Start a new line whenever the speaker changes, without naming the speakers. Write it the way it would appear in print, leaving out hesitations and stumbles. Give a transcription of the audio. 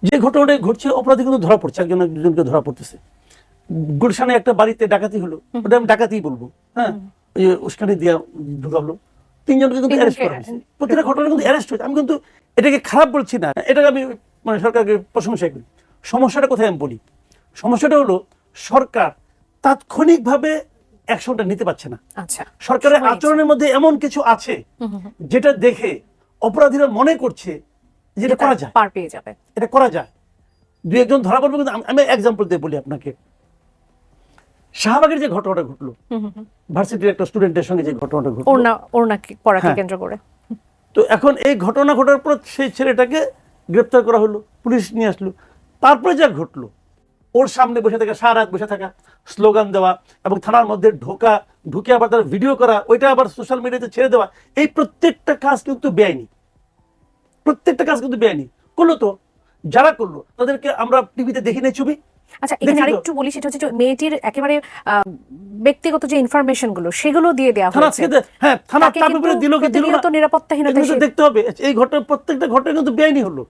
যে ঘটনাটা ঘটছে অপরাধী কিন্তু ধরা পড়ছে, একজনকে ধরা পড়তেছে। গুলশানে একটা বাড়িতে ডাকাতি হলো, ওটা আমি ডাকাতিই বলবো, হ্যাঁ, ওই যে উস্কানি দিয়া ঢুকালো, 3 জনকে কিন্তু অ্যারেস্ট করা হয়েছে। প্রতিটা ঘটনা কিন্তু অ্যারেস্ট হয়েছে। আমি কিন্তু এটাকে খারাপ বলছি না, এটাকে আমি মানে সরকারকে প্রশংসা করি। সমস্যাটা কোথায় আমি বলি, সমস্যাটা হলো সরকার তাৎক্ষণিকভাবে অ্যাকশনটা নিতে পারছে না।
আচ্ছা,
সরকারের আচরণের মধ্যে এমন কিছু আছে যেটা দেখে অপরাধীরা মনে করছে যে এটা করা যায়,
পার পেয়ে যাবে,
এটা করা যায়, 2-1 ধরা পড়বে। কিন্তু আমি এক্সাম্পল দিয়ে বলি আপনাকে, শাহবাগের যে ঘটনাটা ঘটলো, ভার্সিটির একটা স্টুডেন্টের সঙ্গে যে ঘটনাটা ঘটলো,
ওড়না পরাকে কেন্দ্র করে,
তো এখন এই ঘটনা ঘটার পর সেই ছেলেটাকে গ্রেপ্তার করা হলো, পুলিশ নিয়ে আসলো। তারপরে যা ঘটলো, ওর সামনে বসে থাকা, সারা রাত বসে থাকা, স্লোগান দেওয়া এবং থানার মধ্যে ঢুকে আবার তার ভিডিও করা, ওইটা আবার সোশ্যাল মিডিয়াতে ছেড়ে দেওয়া, এই প্রত্যেকটা কাজ কিন্তু বেআইনি। প্রত্যেকটা কাজ কিন্তু বেআইনি। করলো তো, যারা করলো তাদেরকে আমরা টিভিতে দেখি নাই ছবি।
আচ্ছা, এখানে আরেকটু বলি, সেটা হচ্ছে যে মেয়েটির একেবারে ব্যক্তিগত যে ইনফরমেশন গুলো সেগুলো দিয়ে দেওয়া হয়েছে।
হ্যাঁ, থানা তার ব্যাপারে দিল কি দিল না,
নিরাপত্তাহীনতা
দেখতে হবে। এই ঘটনা, প্রত্যেকটা ঘটনা কিন্তু বেআইনি হলো।